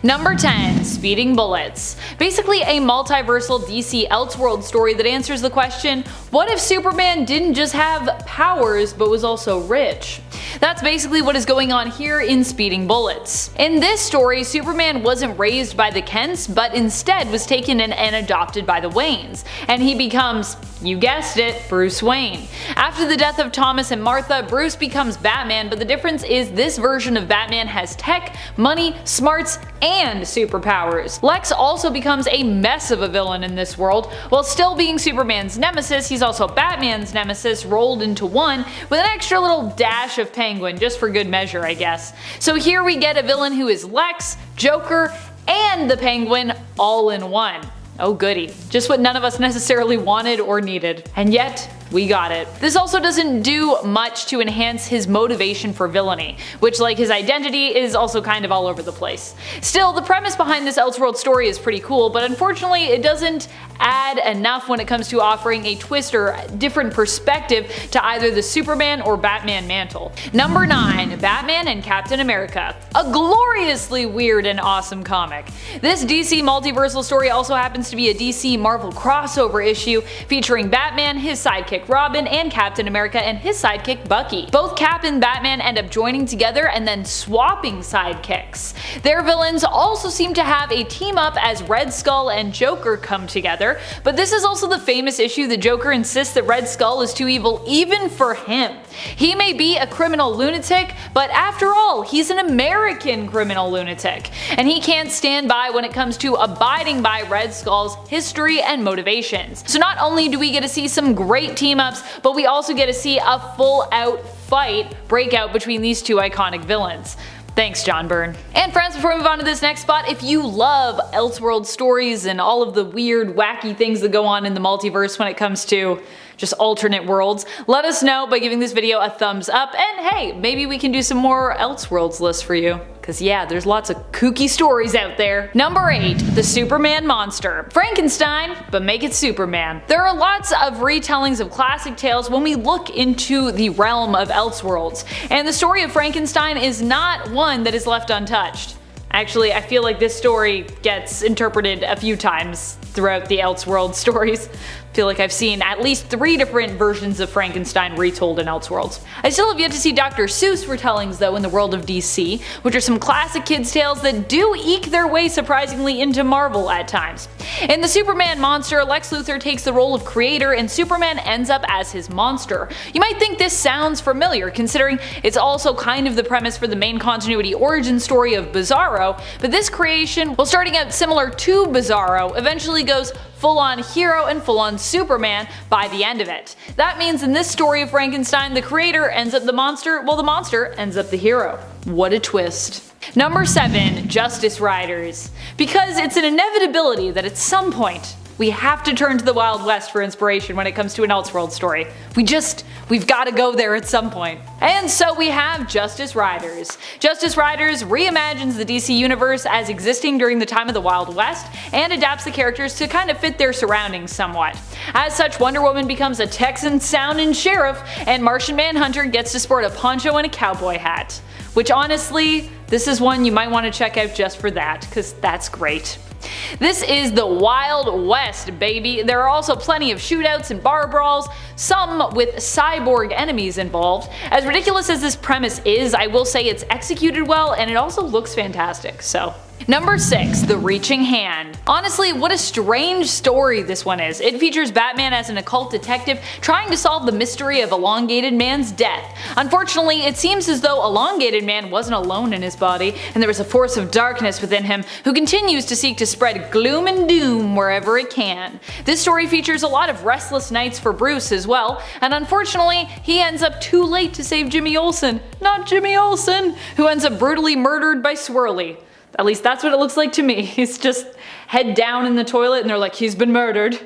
Number 10. Speeding Bullets. Basically a multiversal DC Elseworlds story that answers the question, what if Superman didn't just have powers but was also rich? That's basically what is going on here in Speeding Bullets. In this story, Superman wasn't raised by the Kents, but instead was taken in and adopted by the Waynes, and he becomes, you guessed it, Bruce Wayne. After the death of Thomas and Martha, Bruce becomes Batman, but the difference is this version of Batman has tech, money, smarts, and superpowers. Lex also becomes a mess of a villain in this world. While still being Superman's nemesis, he's also Batman's nemesis rolled into one, with an extra little dash of Penguin, just for good measure I guess. So here we get a villain who is Lex, Joker, and the Penguin all in one. Oh goody, just what none of us necessarily wanted or needed. And yet, we got it. This also doesn't do much to enhance his motivation for villainy, which, like his identity, is also kind of all over the place. Still, the premise behind this Elseworld story is pretty cool, but unfortunately it doesn't add enough when it comes to offering a twist or different perspective to either the Superman or Batman mantle. Number 9. Batman and Captain America. A gloriously weird and awesome comic. This DC Multiversal story also happens to be a DC Marvel crossover issue featuring Batman, his sidekick Robin, and Captain America and his sidekick Bucky. Both Cap and Batman end up joining together and then swapping sidekicks. Their villains also seem to have a team up as Red Skull and Joker come together, but this is also the famous issue that Joker insists that Red Skull is too evil even for him. He may be a criminal lunatic, but after all, he's an American criminal lunatic, and he can't stand by when it comes to abiding by Red Skull's history and motivations. So not only do we get to see some great team ups, but we also get to see a full out fight break out between these two iconic villains. Thanks, John Byrne. And friends, before we move on to this next spot, if you love Elseworld stories and all of the weird, wacky things that go on in the multiverse when it comes to just alternate worlds, let us know by giving this video a thumbs up, and hey, maybe we can do some more Elseworlds lists for you. Cause yeah, there's lots of kooky stories out there. Number 8. The Superman Monster. Frankenstein, but make it Superman. There are lots of retellings of classic tales when we look into the realm of Elseworlds, and the story of Frankenstein is not one that is left untouched. Actually, I feel like this story gets interpreted a few times throughout the Elseworld stories. I feel like I've seen at least 3 different versions of Frankenstein retold in Elseworlds. I still have yet to see Dr. Seuss retellings though in the world of DC, which are some classic kids tales that do eke their way surprisingly into Marvel at times. In the Superman Monster, Lex Luthor takes the role of creator and Superman ends up as his monster. You might think this sounds familiar considering it's also kind of the premise for the main continuity origin story of Bizarro, but this creation, while starting out similar to Bizarro, eventually goes full-on hero and full-on Superman by the end of it. That means in this story of Frankenstein, the creator ends up the monster, while the monster ends up the hero. What a twist. Number 7. Justice Riders. Because it's an inevitability that at some point, we have to turn to the Wild West for inspiration when it comes to an Elseworld story. We've gotta go there at some point. And so we have Justice Riders. Justice Riders reimagines the DC universe as existing during the time of the Wild West and adapts the characters to kind of fit their surroundings somewhat. As such, Wonder Woman becomes a Texan sounding sheriff, and Martian Manhunter gets to sport a poncho and a cowboy hat. Which honestly, this is one you might want to check out just for that, cause that's great. This is the Wild West, baby. There are also plenty of shootouts and bar brawls, some with cyborg enemies involved. As ridiculous as this premise is, I will say it's executed well and it also looks fantastic, so. Number 6. The Reaching Hand. Honestly, what a strange story this one is. It features Batman as an occult detective trying to solve the mystery of Elongated Man's death. Unfortunately, it seems as though Elongated Man wasn't alone in his body, and there was a force of darkness within him who continues to seek to spread gloom and doom wherever it can. This story features a lot of restless nights for Bruce as well, and unfortunately, he ends up too late to save Jimmy Olsen. Not Jimmy Olsen, who ends up brutally murdered by Swirly. At least that's what it looks like to me. He's just head down in the toilet and they're like, he's been murdered.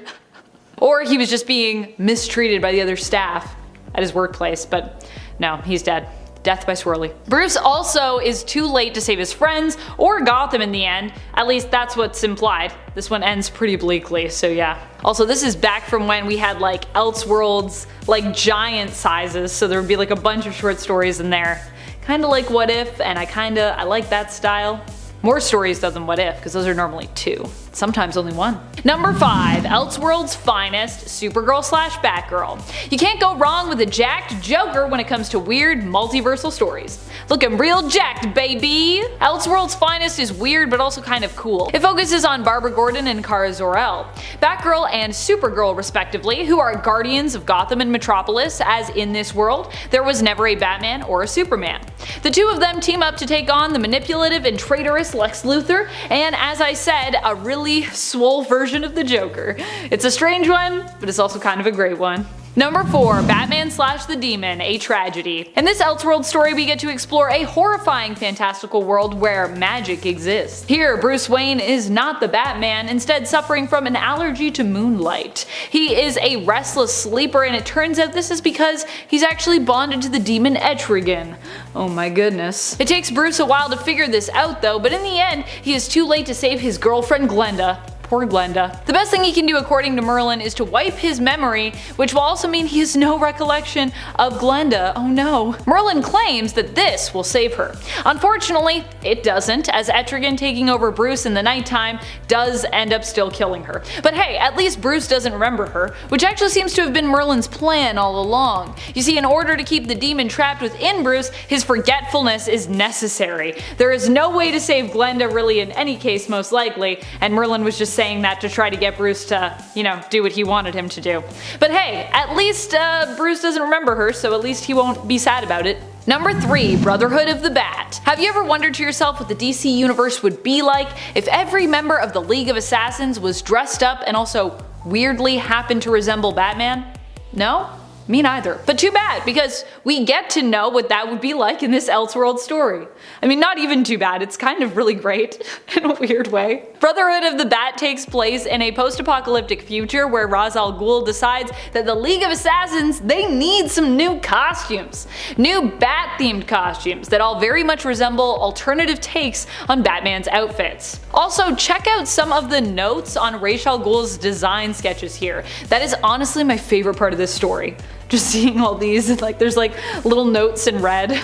Or he was just being mistreated by the other staff at his workplace, but no, he's dead. Death by Swirly. Bruce also is too late to save his friends or Gotham in the end. At least that's what's implied. This one ends pretty bleakly, so yeah. Also, this is back from when we had like Elseworlds, like giant sizes, so there would be like a bunch of short stories in there. Kinda like What If, and I like that style. More stories though than What If, because those are normally 2. Sometimes only 1. Number 5. ELSEWORLD'S finest, Supergirl / Batgirl. You can't go wrong with a jacked Joker when it comes to weird multiversal stories. Looking real jacked, baby! ELSEWORLD'S finest is weird but also kind of cool. It focuses on Barbara Gordon and Kara Zor-El, Batgirl and Supergirl respectively, who are guardians of Gotham and Metropolis, as in this world, there was never a Batman or a Superman. The two of them team up to take on the manipulative and traitorous Lex Luthor, and as I said, a really swole version of the Joker. It's a strange one, but it's also kind of a great one. Number 4. Batman / the Demon, a tragedy. In this Elseworld story we get to explore a horrifying fantastical world where magic exists. Here, Bruce Wayne is not the Batman, instead suffering from an allergy to moonlight. He is a restless sleeper, and it turns out this is because he's actually bonded to the demon ETRIGAN. Oh my goodness. It takes Bruce a while to figure this out though, but in the end, he is too late to save his girlfriend Glenda. Poor Glenda. The best thing he can do according to Merlin is to wipe his memory, which will also mean he has no recollection of Glenda. Oh no. Merlin claims that this will save her. Unfortunately, it doesn't, as ETRIGAN taking over Bruce in the nighttime does end up still killing her. But hey, at least Bruce doesn't remember her, which actually seems to have been Merlin's plan all along. You see, in order to keep the demon trapped within Bruce, his forgetfulness is necessary. There is no way to save Glenda really in any case most likely, and Merlin was just saying that to try to get Bruce to, do what he wanted him to do. But hey, at least Bruce doesn't remember her, so at least he won't be sad about it. Number 3. Brotherhood of the Bat. Have you ever wondered to yourself what the DC universe would be like if every member of the League of Assassins was dressed up and also weirdly happened to resemble Batman? No? Me neither. But too bad, because we get to know what that would be like in this Elseworld story. I mean, not even too bad, it's kind of really great in a weird way. Brotherhood of the Bat takes place in a post-apocalyptic future where Ra's al Ghul decides that the League of Assassins, they need some new costumes. New Bat-themed costumes that all very much resemble alternative takes on Batman's outfits. Also, check out some of the notes on Ra's al Ghul's design sketches here. That is honestly my favorite part of this story. Just seeing all these, like there's like little notes in red.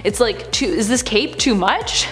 It's like, is this cape too much?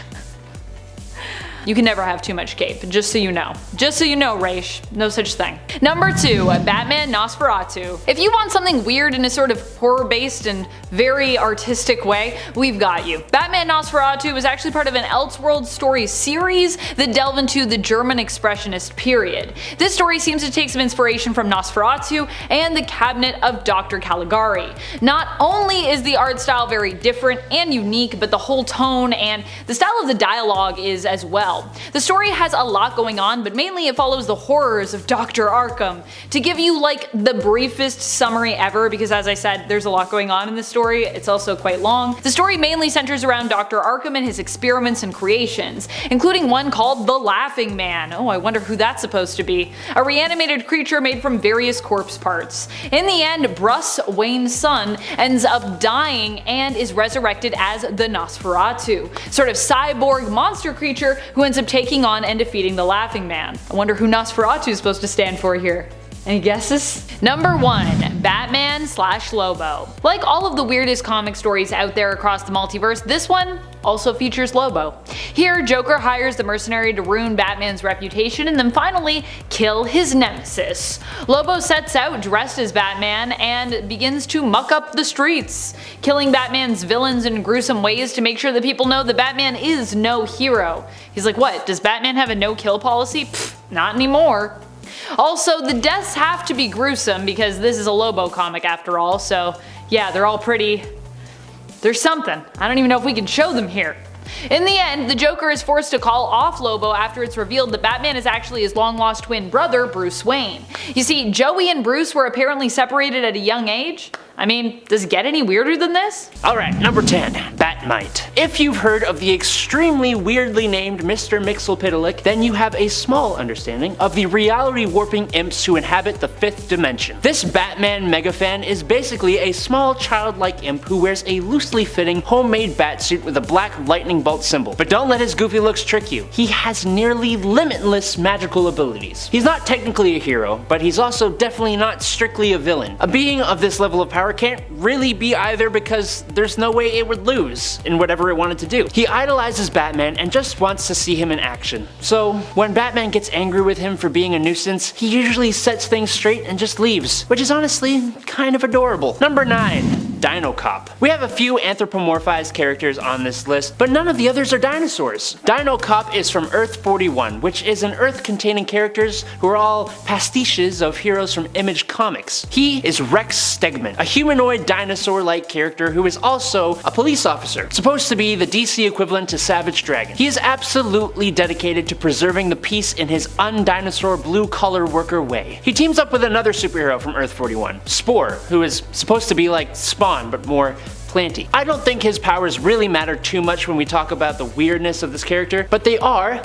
You can never have too much cape, just so you know. Just so you know, Raish, no such thing. Number 2. Batman NOSFERATU. If you want something weird in a sort of horror-based and very artistic way, we've got you. Batman NOSFERATU was actually part of an Elseworld story series that delve into the German Expressionist period. This story seems to take some inspiration from NOSFERATU and the Cabinet of Dr. Caligari. Not only is the art style very different and unique, but the whole tone and the style of the dialogue is as well. The story has a lot going on, but mainly it follows the horrors of Dr. Arkham. To give you like the briefest summary ever, because as I said, there's a lot going on in this story, it's also quite long. The story mainly centers around Dr. Arkham and his experiments and creations, including one called the Laughing Man. Oh, I wonder who that's supposed to be. A reanimated creature made from various corpse parts. In the end, Bruce Wayne's son ends up dying and is resurrected as the NOSFERATU, sort of cyborg monster creature who ends up taking on and defeating the Laughing Man. I wonder who NOSFERATU is supposed to stand for here. Any guesses? Number 1. Batman / Lobo. Like all of the weirdest comic stories out there across the multiverse, this one also features Lobo. Here, Joker hires the mercenary to ruin Batman's reputation and then finally kill his nemesis. Lobo sets out dressed as Batman and begins to muck up the streets, killing Batman's villains in gruesome ways to make sure that people know that Batman is no hero. He's like, what, does Batman have a no-kill policy? Pfft, not anymore. Also, the deaths have to be gruesome because this is a Lobo comic after all, so yeah, they're all pretty... there's something. I don't even know if we can show them here. In the end, the Joker is forced to call off Lobo after it's revealed that Batman is actually his long-lost twin brother, Bruce Wayne. You see, Joey and Bruce were apparently separated at a young age. I mean, does it get any weirder than this? Alright, number 10. BAT-MITE. If you've heard of the extremely weirdly named Mr. Mxyzptlk, then you have a small understanding of the reality warping imps who inhabit the 5th dimension. This Batman megafan is basically a small childlike imp who wears a loosely fitting homemade bat suit with a black lightning bolt symbol. But don't let his goofy looks trick you. He has nearly limitless magical abilities. He's not technically a hero, but he's also definitely not strictly a villain. A being of this level of power power can't really be either because there's no way it would lose in whatever it wanted to do. He idolizes Batman and just wants to see him in action. So when Batman gets angry with him for being a nuisance, he usually sets things straight and just leaves, which is honestly kind of adorable. Number 9. Dino Cop. We have a few anthropomorphized characters on this list, but none of the others are dinosaurs. Dino Cop is from Earth 41, which is an Earth containing characters who are all pastiches of heroes from Image Comics. He is Rex Stegman, a humanoid dinosaur-like character who is also a police officer, supposed to be the DC equivalent to Savage Dragon. He is absolutely dedicated to preserving the peace in his undinosaur blue-collar worker way. He teams up with another superhero from Earth 41, Spore, who is supposed to be like Spawn, but more planty. I don't think his powers really matter too much when we talk about the weirdness of this character, but they are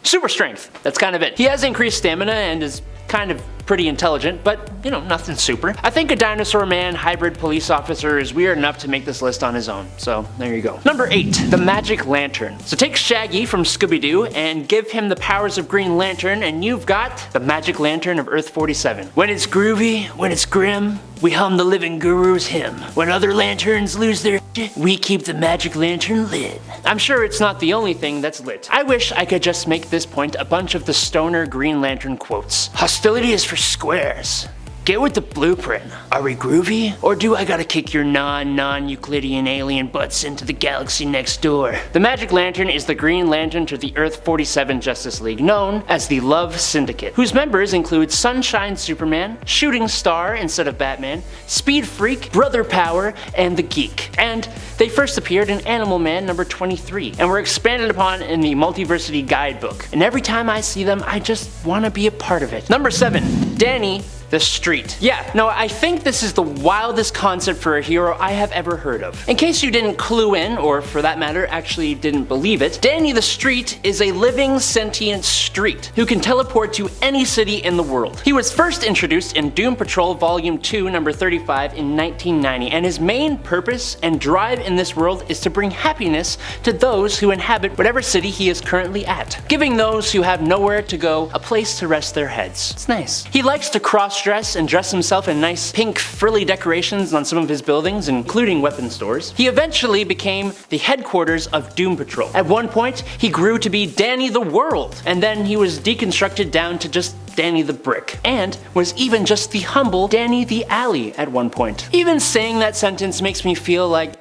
super strength. That's kind of it. He has increased stamina and is kind of pretty intelligent, but you know, nothing super. I think a dinosaur man hybrid police officer is weird enough to make this list on his own, so there you go. Number 8, the Magic Lantern. So take Shaggy from Scooby-Doo and give him the powers of Green Lantern and you've got the Magic Lantern of Earth 47. When it's groovy, when it's grim, we hum the living guru's hymn. When other lanterns lose their shit, we keep the Magic Lantern lit. I'm sure it's not the only thing that's lit. I wish I could just make this point a bunch of the stoner Green Lantern quotes. Hostility is for squares. Get with the blueprint. Are we groovy? Or do I gotta kick your non-Euclidean alien butts into the galaxy next door? The Magic Lantern is the Green Lantern to the Earth 47 Justice League, known as the Love Syndicate, whose members include Sunshine Superman, Shooting Star instead of Batman, Speed Freak, Brother Power, and the Geek. And they first appeared in Animal Man number 23, and were expanded upon in the Multiversity Guidebook. And every time I see them, I just wanna be a part of it. Number 7, Danny the Street. Yeah, no, I think this is the wildest concept for a hero I have ever heard of. In case you didn't clue in, or for that matter, actually didn't believe it, Danny the Street is a living sentient street who can teleport to any city in the world. He was first introduced in Doom Patrol Volume 2, number 35 in 1990, and his main purpose and drive in this world is to bring happiness to those who inhabit whatever city he is currently at, giving those who have nowhere to go a place to rest their heads. It's nice. He likes to cross-dress and dress himself in nice pink frilly decorations on some of his buildings, including weapon stores. He eventually became the headquarters of Doom Patrol. At one point, he grew to be Danny the World, and then he was deconstructed down to just Danny the Brick, and was even just the humble Danny the Alley at one point. Even saying that sentence makes me feel like,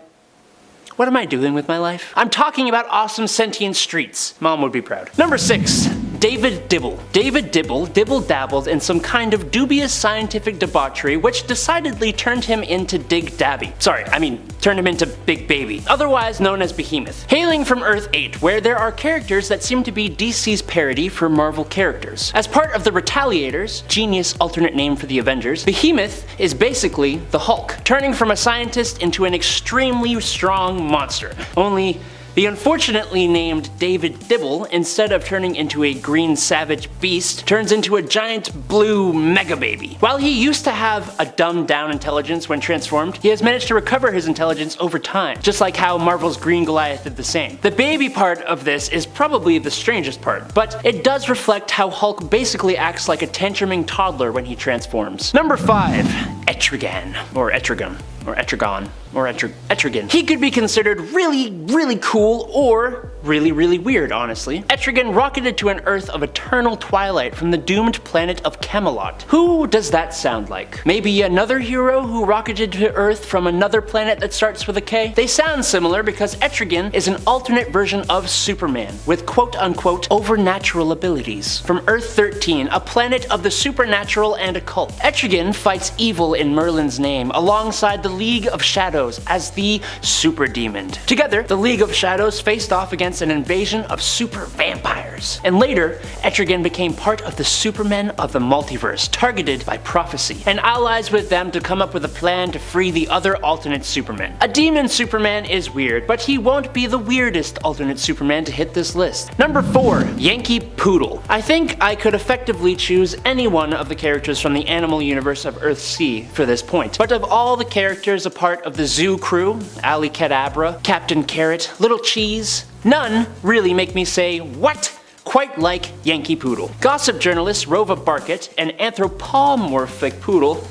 what am I doing with my life? I'm talking about awesome sentient streets. Mom would be proud. Number 6. David Dibble. David Dibble dibble-dabbled in some kind of dubious scientific debauchery which decidedly turned him into Dig Dabby. Turned him into Big Baby, otherwise known as Behemoth. Hailing from Earth 8, where there are characters that seem to be DC's parody for Marvel characters. As part of the Retaliators, genius alternate name for the Avengers, Behemoth is basically the Hulk, turning from a scientist into an extremely strong monster. Only the unfortunately named David Dibble, instead of turning into a green savage beast, turns into a giant blue mega baby. While he used to have a dumbed down intelligence when transformed, he has managed to recover his intelligence over time, just like how Marvel's Green Goliath did the same. The baby part of this is probably the strangest part, but it does reflect how Hulk basically acts like a tantruming toddler when he transforms. Number 5. ETRIGAN, or ETRIGAN, or ETRIGAN, or ETRIGAN. He could be considered really cool or really weird, honestly. ETRIGAN rocketed to an Earth of eternal twilight from the doomed planet of Camelot. Who does that sound like? Maybe another hero who rocketed to Earth from another planet that starts with a K? They sound similar because ETRIGAN is an alternate version of Superman with quote-unquote overnatural abilities. From Earth 13, a planet of the supernatural and occult. ETRIGAN fights evil in Merlin's name alongside the League of Shadows as the Super Demon. Together, the League of Shadows faced off against an invasion of super vampires. And later, ETRIGAN became part of the Supermen of the Multiverse, targeted by prophecy, and allies with them to come up with a plan to free the other alternate Supermen. A demon Superman is weird, but he won't be the weirdest alternate Superman to hit this list. Number 4. Yankee Poodle. I think I could effectively choose any one of the characters from the animal universe of Earthsea for this point, but of all the characters a part of the Zoo crew, Ali Cadabra, Captain Carrot, Little Cheese, none really make me say, what? quite like Yankee Poodle. Gossip journalist Rova Barkett, an anthropomorphic poodle,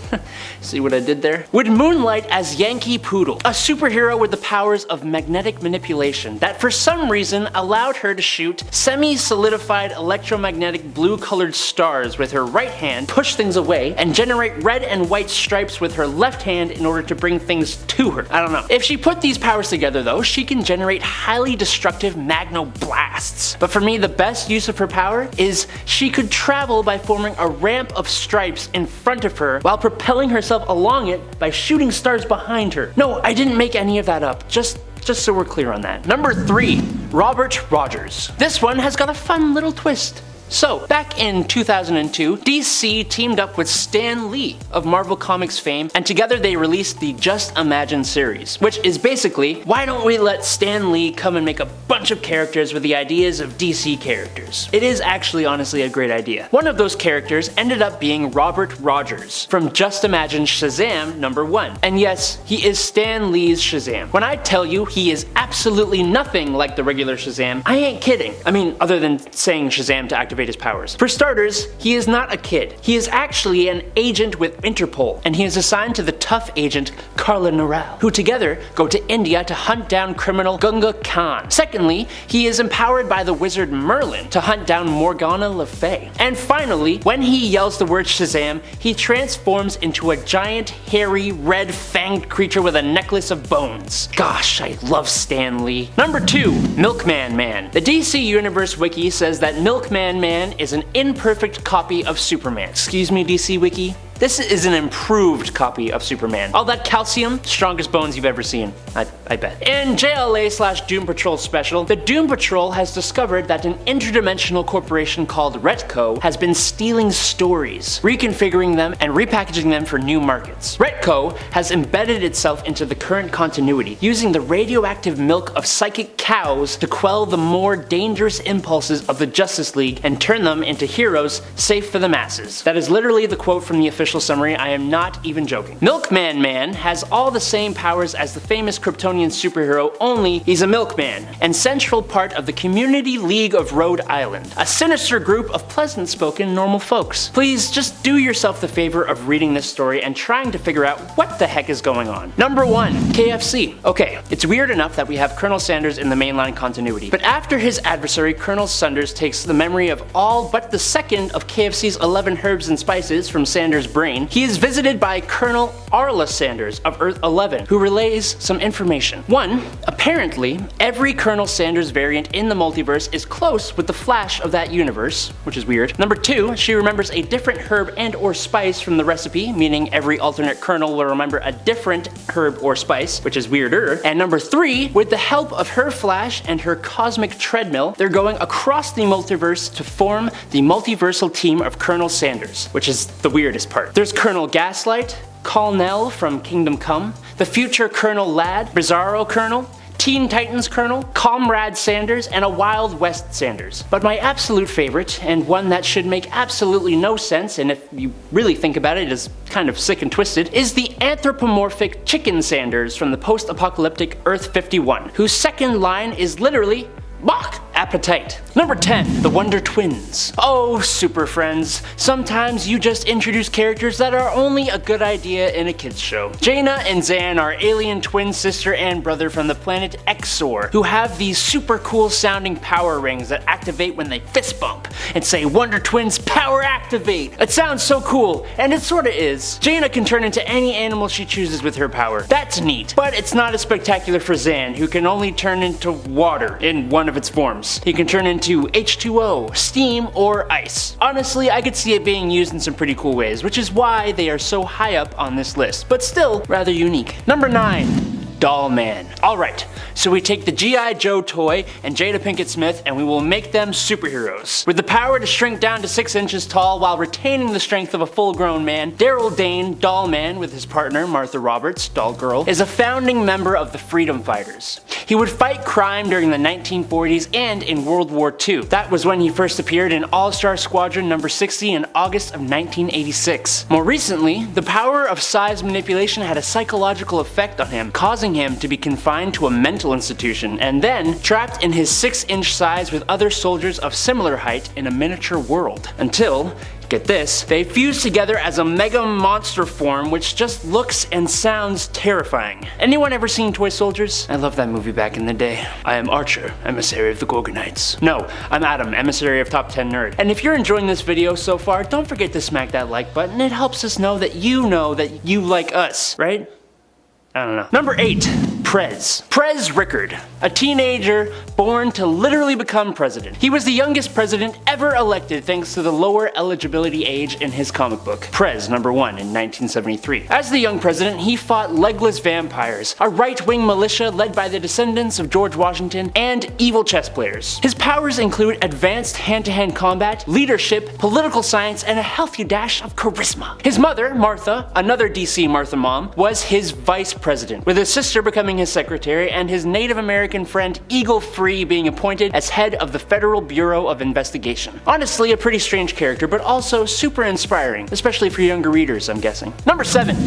see what I did there, would moonlight as Yankee Poodle, a superhero with the powers of magnetic manipulation that for some reason allowed her to shoot semi-solidified electromagnetic blue-colored stars with her right hand, push things away, and generate red and white stripes with her left hand in order to bring things to her. I don't know. If she put these powers together though, she can generate highly destructive magno-blasts. But for me, the best use of her power is she could travel by forming a ramp of stripes in front of her while propelling herself along it by shooting stars behind her. No, I didn't make any of that up. Just so we're clear on that. Number 3, Robert Rogers. This one has got a fun little twist. So, back in 2002, DC teamed up with Stan Lee of Marvel Comics fame, and together they released the Just Imagine series, which is basically, why don't we let Stan Lee come and make a bunch of characters with the ideas of DC characters? It is actually honestly a great idea. One of those characters ended up being Robert Rogers from Just Imagine Shazam #1. And yes, he is Stan Lee's Shazam. When I tell you he is absolutely nothing like the regular Shazam, I ain't kidding. I mean, other than saying Shazam to activate his powers. For starters, he is not a kid. He is actually an agent with Interpol, and he is assigned to the tough agent Carla Noral, who together go to India to hunt down criminal Gunga Khan. Secondly, he is empowered by the wizard Merlin to hunt down Morgana Le Fay. And finally, when he yells the word Shazam, he transforms into a giant, hairy, red-fanged creature with a necklace of bones. Gosh, I love Stan Lee. Number 2, Milkman Man. The DC Universe Wiki says that Milkman Man is an imperfect copy of Superman. Excuse me, DC Wiki? This is an improved copy of Superman. All that calcium, strongest bones you've ever seen, I bet. In JLA/Doom Patrol special, the Doom Patrol has discovered that an interdimensional corporation called Retco has been stealing stories, reconfiguring them, and repackaging them for new markets. Retco has embedded itself into the current continuity, using the radioactive milk of psychic cows to quell the more dangerous impulses of the Justice League and turn them into heroes safe for the masses. That is literally the quote from the official summary. I am not even joking. Milkman Man has all the same powers as the famous Kryptonian superhero, only he's a milkman, and central part of the Community League of Rhode Island, a sinister group of pleasant-spoken normal folks. Please just do yourself the favor of reading this story and trying to figure out what the heck is going on. Number 1, KFC. Okay, it's weird enough that we have Colonel Sanders in the mainline continuity, but after his adversary Colonel Sanders takes the memory of all but the second of KFC's 11 herbs and spices from Sanders' brain, he is visited by Colonel Arla Sanders of Earth 11, who relays some information. 1. Apparently, every Colonel Sanders variant in the multiverse is close with the Flash of that universe, which is weird. Number 2, she remembers a different herb and or spice from the recipe, meaning every alternate Colonel will remember a different herb or spice, which is weirder. And number 3, with the help of her Flash and her cosmic treadmill, they're going across the multiverse to form the multiversal team of Colonel Sanders, which is the weirdest part. There's Colonel Gaslight, Colonel from Kingdom Come, the future Colonel Ladd, Bizarro Colonel, Teen Titans Colonel, Comrade Sanders, and a Wild West Sanders. But my absolute favorite, and one that should make absolutely no sense, and if you really think about it, is kind of sick and twisted, is the anthropomorphic Chicken Sanders from the post-apocalyptic Earth 51, whose second line is literally Bach! Appetite. Number 10, the Wonder Twins. Oh, super friends, sometimes you just introduce characters that are only a good idea in a kids show. Jaina and Zan are alien twin sister and brother from the planet Exor, who have these super cool sounding power rings that activate when they fist bump and say Wonder Twins power activate. It sounds so cool, and it sorta is. Jaina can turn into any animal she chooses with her power. That's neat, but it's not as spectacular for Zan, who can only turn into water in one of its forms. He can turn into H2O, steam, or ice. Honestly, I could see it being used in some pretty cool ways, which is why they are so high up on this list, but still rather unique. Number 9. Doll Man. Alright, so we take the G.I. Joe toy and Jada Pinkett Smith and we will make them superheroes. With the power to shrink down to 6 inches tall while retaining the strength of a full-grown man, Daryl Dane, Doll Man, with his partner Martha Roberts, Doll Girl, is a founding member of the Freedom Fighters. He would fight crime during the 1940s and in World War II. That was when he first appeared in All-Star Squadron number 60 in August of 1986. More recently, the power of size manipulation had a psychological effect on him, causing causing him to be confined to a mental institution and then trapped in his 6-inch size with other soldiers of similar height in a miniature world. Until, get this, they fuse together as a mega monster form which just looks and sounds terrifying. Anyone ever seen Toy Soldiers? I loved that movie back in the day. I am Archer, emissary of the Gorgonites. No, I'm Adam, emissary of Top 10 Nerd. And if you're enjoying this video so far, don't forget to smack that like button. It helps us know that you like us, right? I don't know. Number 8. Prez Rickard, a teenager born to literally become president. He was the youngest president ever elected thanks to the lower eligibility age in his comic book, Prez #1 in 1973. As the young president, he fought legless vampires, a right-wing militia led by the descendants of George Washington, and evil chess players. His powers include advanced hand-to-hand combat, leadership, political science, and a healthy dash of charisma. His mother, Martha, another DC Martha mom, was his vice president, with his sister becoming his secretary and his Native American friend Eagle Free being appointed as head of the Federal Bureau of Investigation. Honestly, a pretty strange character, but also super inspiring, especially for younger readers, I'm guessing. Number 7.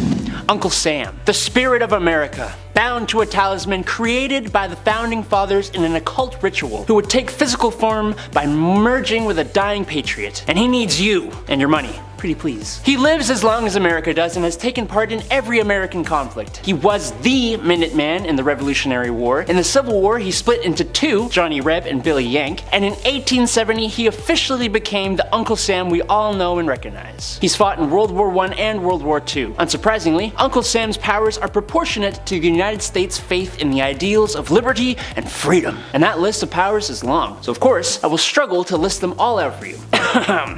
Uncle Sam, the spirit of America, bound to a talisman created by the founding fathers in an occult ritual, who would take physical form by merging with a dying patriot. And he needs you and your money. Pretty please. He lives as long as America does and has taken part in every American conflict. He was the Minuteman in the Revolutionary War. In the Civil War, he split into two, Johnny Reb and Billy Yank, and in 1870 he officially became the Uncle Sam we all know and recognize. He's fought in World War I and World War II. Unsurprisingly, Uncle Sam's powers are proportionate to the United States' faith in the ideals of liberty and freedom. And that list of powers is long, so of course I will struggle to list them all out for you.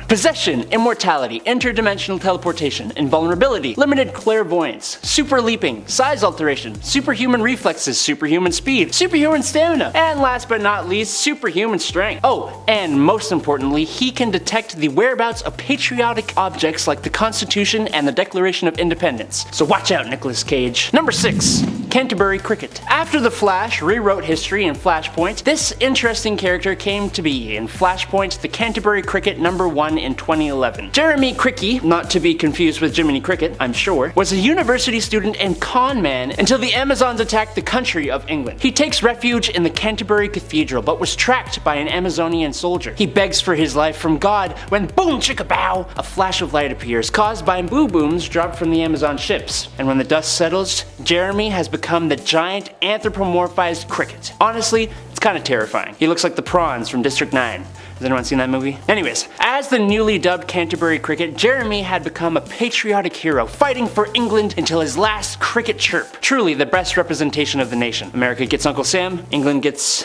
Possession, immortality, interdimensional teleportation, invulnerability, limited clairvoyance, super leaping, size alteration, superhuman reflexes, superhuman speed, superhuman stamina, and last but not least, superhuman strength. Oh, and most importantly, he can detect the whereabouts of patriotic objects like the Constitution and the Declaration of Independence. So watch out, Nicolas Cage. Number 6. Canterbury Cricket. After The Flash rewrote history in Flashpoint, this interesting character came to be in Flashpoint The Canterbury Cricket #1 in 2011. Jeremy Cricket, not to be confused with Jiminy Cricket, I'm sure, was a university student and con man until the Amazons attacked the country of England. He takes refuge in the Canterbury Cathedral but was tracked by an Amazonian soldier. He begs for his life from God when boom chicka bow, a flash of light appears caused by boo booms dropped from the Amazon ships. And when the dust settles, Jeremy has become the giant anthropomorphized cricket. Honestly, it's kind of terrifying. He looks like the prawns from District 9. Has anyone seen that movie? Anyways, as the newly dubbed Canterbury Cricket, Jeremy had become a patriotic hero, fighting for England until his last cricket chirp. Truly the best representation of the nation. America gets Uncle Sam, England gets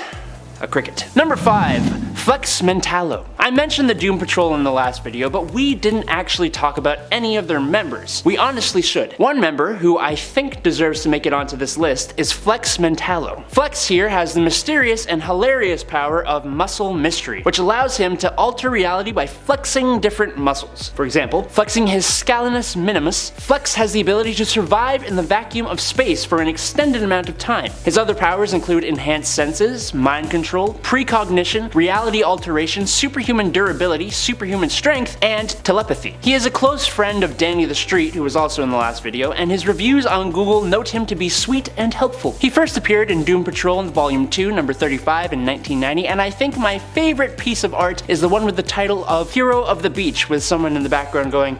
a cricket. Number 5. Flex Mentallo. I mentioned the Doom Patrol in the last video, but we didn't actually talk about any of their members. We honestly should. One member, who I think deserves to make it onto this list, is Flex Mentallo. Flex here has the mysterious and hilarious power of muscle mystery, which allows him to alter reality by flexing different muscles. For example, flexing his scalenus minimus, Flex has the ability to survive in the vacuum of space for an extended amount of time. His other powers include enhanced senses, mind control, precognition, reality alteration, superhuman durability, superhuman strength, and telepathy. He is a close friend of Danny the Street, who was also in the last video, and his reviews on Google note him to be sweet and helpful. He first appeared in Doom Patrol in Volume 2, number 35 in 1990, and I think my favorite piece of art is the one with the title of Hero of the Beach, with someone in the background going,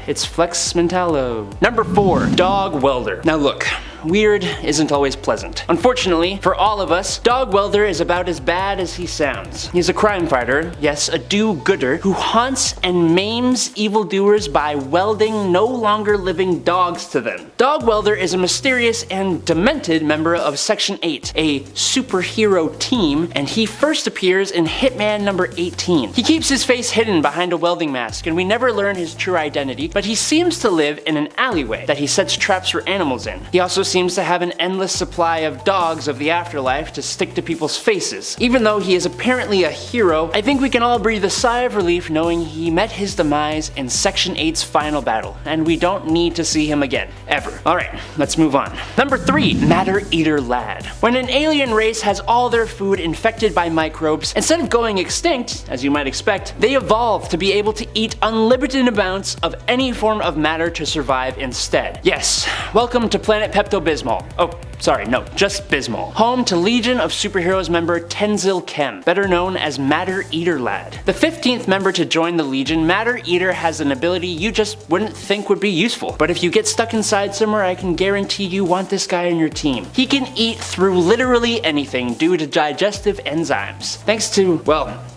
it's Flex Mentallo. Number 4. Dog Welder. Now look, weird isn't always pleasant. Unfortunately, for all of us, Dog Welder is about as bad as he sounds. He's a crime fighter, yes, a do-gooder, who haunts and maims evildoers by welding no longer living dogs to them. Dog Welder is a mysterious and demented member of Section 8, a superhero team, and he first appears in Hitman number 18. He keeps his face hidden behind a welding mask, and we never learn his true identity, but he seems to live in an alleyway that he sets traps for animals in. He also seems to have an endless supply of dogs of the afterlife to stick to people's faces. Even though he is apparently a hero, I think we can all breathe a sigh of relief knowing he met his demise in Section 8's final battle, and we don't need to see him again, ever. Alright, let's move on. Number 3. Matter Eater Lad. When an alien race has all their food infected by microbes, instead of going extinct, as you might expect, they evolve to be able to eat unlimited amounts of any form of matter to survive instead. Yes, welcome to Planet Pepto-Bismol. Oh, Sorry, no, just Bismol. Home to Legion of Superheroes member Tenzil Kem, better known as Matter Eater Lad. The 15th member to join the Legion, Matter Eater has an ability you just wouldn't think would be useful. But if you get stuck inside somewhere, I can guarantee you want this guy on your team. He can eat through literally anything due to digestive enzymes.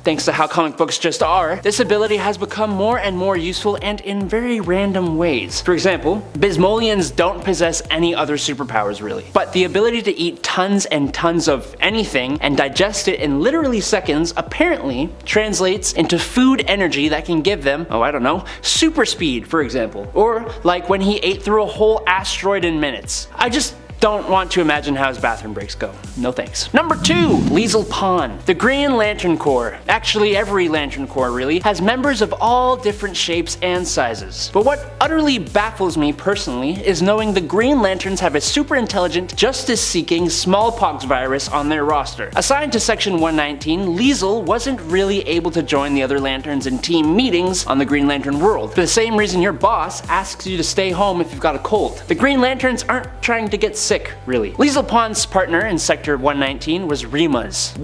Thanks to how comic books just are, this ability has become more and more useful and in very random ways. For example, Bismolians don't possess any other superpowers really, but the ability to eat tons and tons of anything and digest it in literally seconds apparently translates into food energy that can give them, oh I don't know, super speed for example. Or like when he ate through a whole asteroid in minutes. I just don't want to imagine how his bathroom breaks go. No thanks. Number 2, Liesl Pon. The Green Lantern Corps, actually every Lantern Corps really, has members of all different shapes and sizes. But what utterly baffles me personally is knowing the Green Lanterns have a super intelligent, justice-seeking smallpox virus on their roster. Assigned to Section 119, Liesl wasn't really able to join the other Lanterns in team meetings on the Green Lantern world, for the same reason your boss asks you to stay home if you've got a cold. The Green Lanterns aren't trying to get sick, really. Liesl Pon's partner in Sector 119 was Remus.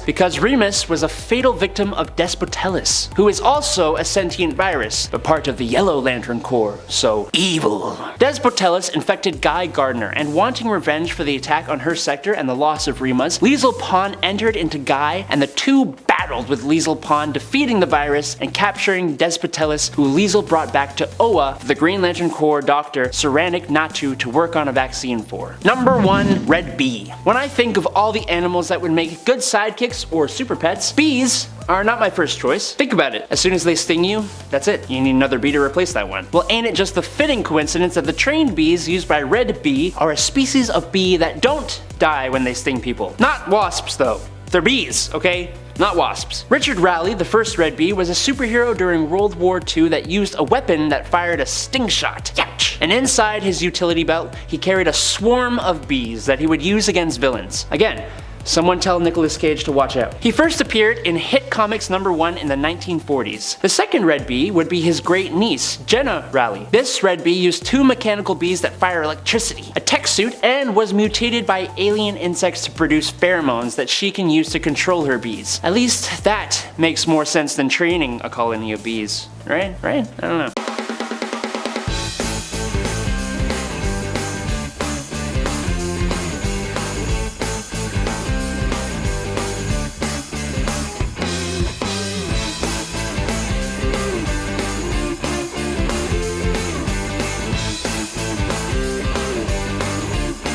Because Remus was a fatal victim of Despotellus, who is also a sentient virus, but part of the Yellow Lantern Corps, so evil. Despotellus infected Guy Gardner, and wanting revenge for the attack on her sector and the loss of Remus, Liesl Pon entered into Guy, and the two battled with Liesl Pon, defeating the virus and capturing Despotellus, who Liesl brought back to Oa for the Green Lantern Corps doctor Saranik Natu to work on a vaccine for. Number 1, Red Bee. When I think of all the animals that would make good sidekicks or super pets, bees are not my first choice. Think about it. As soon as they sting you, that's it. You need another bee to replace that one. Well, ain't it just the fitting coincidence that the trained bees used by Red Bee are a species of bee that don't die when they sting people. Not wasps though. They're bees, okay? Not wasps. Richard Raleigh, the first Red Bee, was a superhero during World War II that used a weapon that fired a sting shot. Ouch! And inside his utility belt, he carried a swarm of bees that he would use against villains. Again, someone tell Nicolas Cage to watch out. He first appeared in Hit Comics #1 in the 1940s. The second Red Bee would be his great niece, Jenna Raleigh. This Red Bee used 2 mechanical bees that fire electricity, a tech suit, and was mutated by alien insects to produce pheromones that she can use to control her bees. At least that makes more sense than training a colony of bees. Right? I don't know.